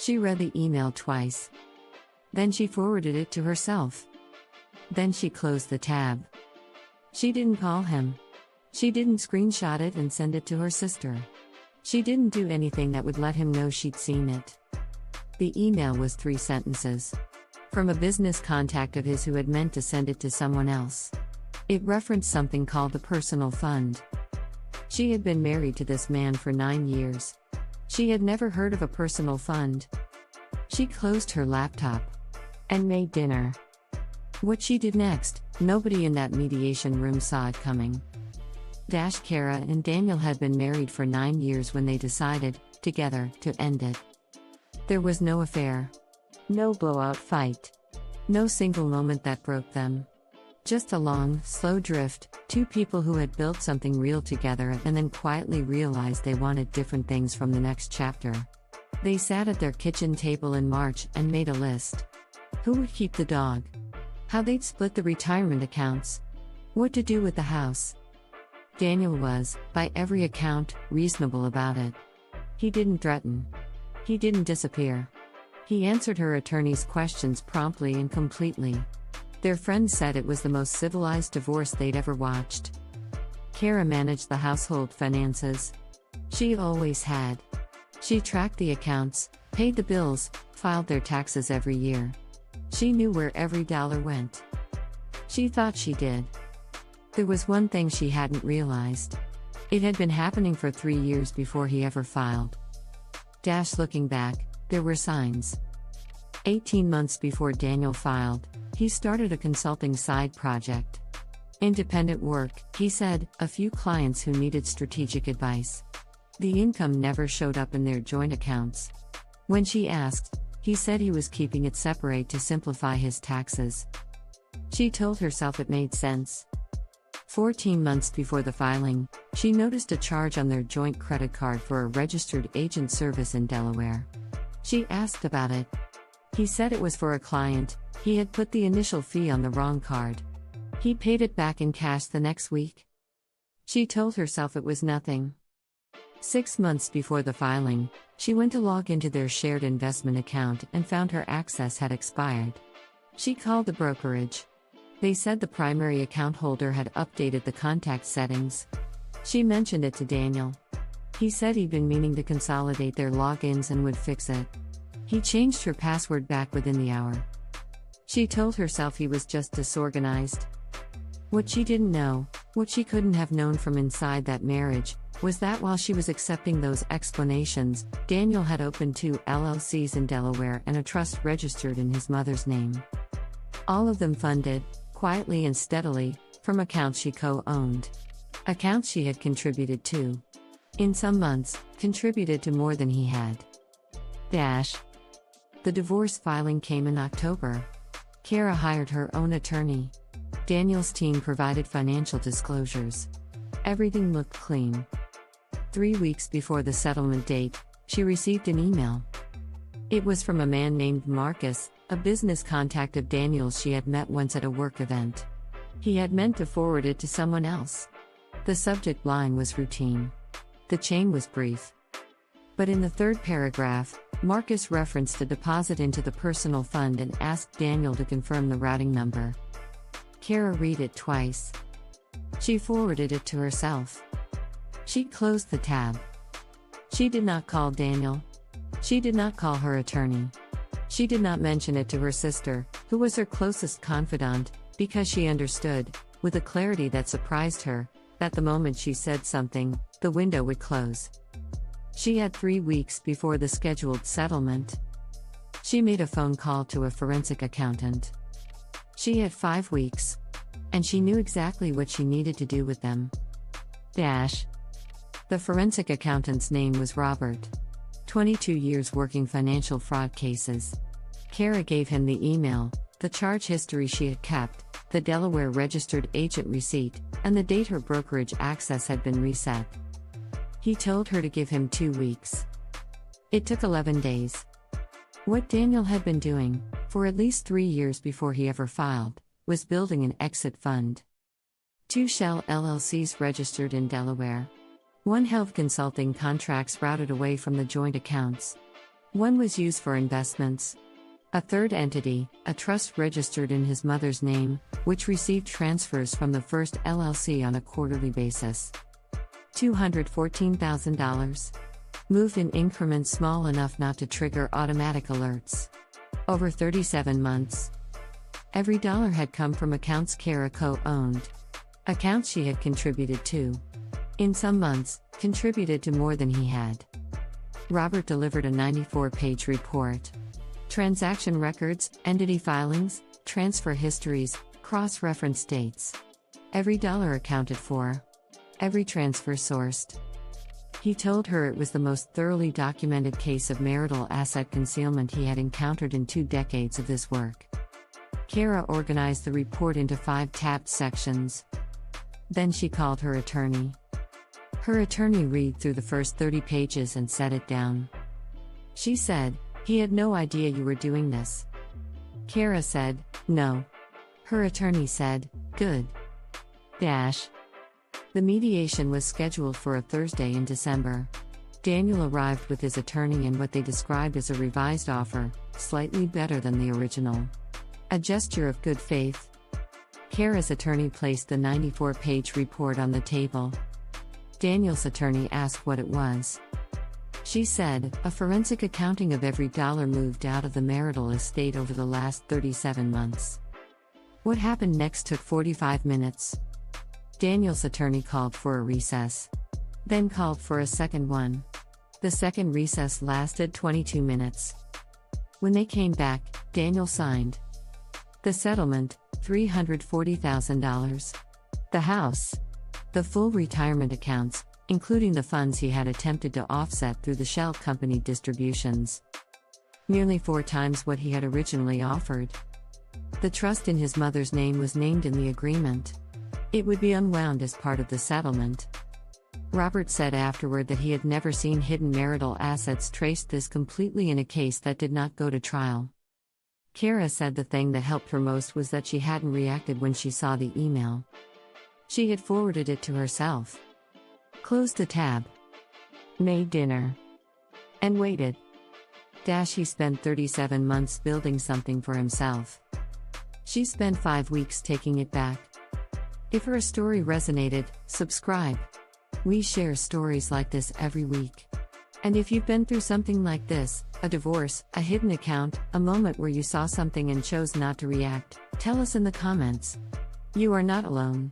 She read the email twice. Then she forwarded it to herself. Then she closed the tab. She didn't call him. She didn't screenshot it and send it to her sister. She didn't do anything that would let him know she'd seen it. The email was 3 sentences. From a business contact of his who had meant to send it to someone else. It referenced something called the personal fund. She had been married to this man for 9 years. She had never heard of a personal fund. She closed her laptop and made dinner. What she did next, nobody in that mediation room saw it coming. Kara and Daniel had been married for 9 years when they decided, together, to end it. There was no affair. No blowout fight. No single moment that broke them. Just a long, slow drift, 2 people who had built something real together and then quietly realized they wanted different things from the next chapter. They sat at their kitchen table in March and made a list. Who would keep the dog? How they'd split the retirement accounts. What to do with the house. Daniel was, by every account, reasonable about it. He didn't threaten. He didn't disappear. He answered her attorney's questions promptly and completely. Their friends said it was the most civilized divorce they'd ever watched. Kara managed the household finances. She always had. She tracked the accounts, paid the bills, filed their taxes every year. She knew where every dollar went. She thought she did. There was one thing she hadn't realized. It had been happening for 3 years before he ever filed. Looking back, there were signs. 18 months before Daniel filed, he started a consulting side project. Independent work, he said, a few clients who needed strategic advice. The income never showed up in their joint accounts. When she asked, he said he was keeping it separate to simplify his taxes. She told herself it made sense. 14 months before the filing, she noticed a charge on their joint credit card for a registered agent service in Delaware. She asked about it. He said it was for a client. He had put the initial fee on the wrong card. He paid it back in cash the next week. She told herself it was nothing. 6 months before the filing, she went to log into their shared investment account and found her access had expired. She called the brokerage. They said the primary account holder had updated the contact settings. She mentioned it to Daniel. He said he'd been meaning to consolidate their logins and would fix it. He changed her password back within the hour. She told herself he was just disorganized. What she didn't know, what she couldn't have known from inside that marriage, was that while she was accepting those explanations, Daniel had opened 2 LLCs in Delaware and a trust registered in his mother's name. All of them funded, quietly and steadily, from accounts she co-owned. Accounts she had contributed to. In some months, contributed to more than he had. The divorce filing came in October. Kara hired her own attorney. Daniel's team provided financial disclosures. Everything looked clean. 3 weeks before the settlement date, she received an email. It was from a man named Marcus, a business contact of Daniel's she had met once at a work event. He had meant to forward it to someone else. The subject line was routine. The chain was brief. But in the 3rd paragraph, Marcus referenced a deposit into the personal fund and asked Daniel to confirm the routing number. Kara read it twice. She forwarded it to herself. She closed the tab. She did not call Daniel. She did not call her attorney. She did not mention it to her sister, who was her closest confidant, because she understood, with a clarity that surprised her, that the moment she said something, the window would close. She had 3 weeks before the scheduled settlement. She made a phone call to a forensic accountant. She had 5 weeks. And she knew exactly what she needed to do with them. The forensic accountant's name was Robert. 22 years working financial fraud cases. Kara gave him the email, the charge history she had kept, the Delaware registered agent receipt, and the date her brokerage access had been reset. He told her to give him 2 weeks. It took 11 days. What Daniel had been doing, for at least 3 years before he ever filed, was building an exit fund. 2 shell LLCs registered in Delaware. 1 held consulting contracts routed away from the joint accounts. One was used for investments. A third entity, a trust registered in his mother's name, which received transfers from the first LLC on a quarterly basis. $214,000. Moved in increments small enough not to trigger automatic alerts. Over 37 months. Every dollar had come from accounts Kara co-owned. Accounts she had contributed to. In some months, contributed to more than he had. Robert delivered a 94-page report. Transaction records, entity filings, transfer histories, cross-reference dates. Every dollar accounted for. Every transfer sourced. He told her it was the most thoroughly documented case of marital asset concealment he had encountered in 2 decades of this work. Kara organized the report into 5 tabbed sections. Then she called her attorney. Her attorney read through the first 30 pages and set it down. She said, "He had no idea you were doing this." Kara said, "No." Her attorney said, "Good." The mediation was scheduled for a Thursday in December. Daniel arrived with his attorney and what they described as a revised offer, slightly better than the original. A gesture of good faith. Kara's attorney placed the 94-page report on the table. Daniel's attorney asked what it was. She said, "A forensic accounting of every dollar moved out of the marital estate over the last 37 months." What happened next took 45 minutes. Daniel's attorney called for a recess. Then called for a second one. The second recess lasted 22 minutes. When they came back, Daniel signed. The settlement, $340,000. The house. The full retirement accounts, including the funds he had attempted to offset through the shell company distributions. Nearly 4 times what he had originally offered. The trust in his mother's name was named in the agreement. It would be unwound as part of the settlement. Robert said afterward that he had never seen hidden marital assets traced this completely in a case that did not go to trial. Kara said the thing that helped her most was that she hadn't reacted when she saw the email. She had forwarded it to herself. Closed the tab. Made dinner. And waited. He spent 37 months building something for himself. She spent 5 weeks taking it back. If her story resonated, subscribe. We share stories like this every week. And if you've been through something like this, a divorce, a hidden account, a moment where you saw something and chose not to react, tell us in the comments. You are not alone.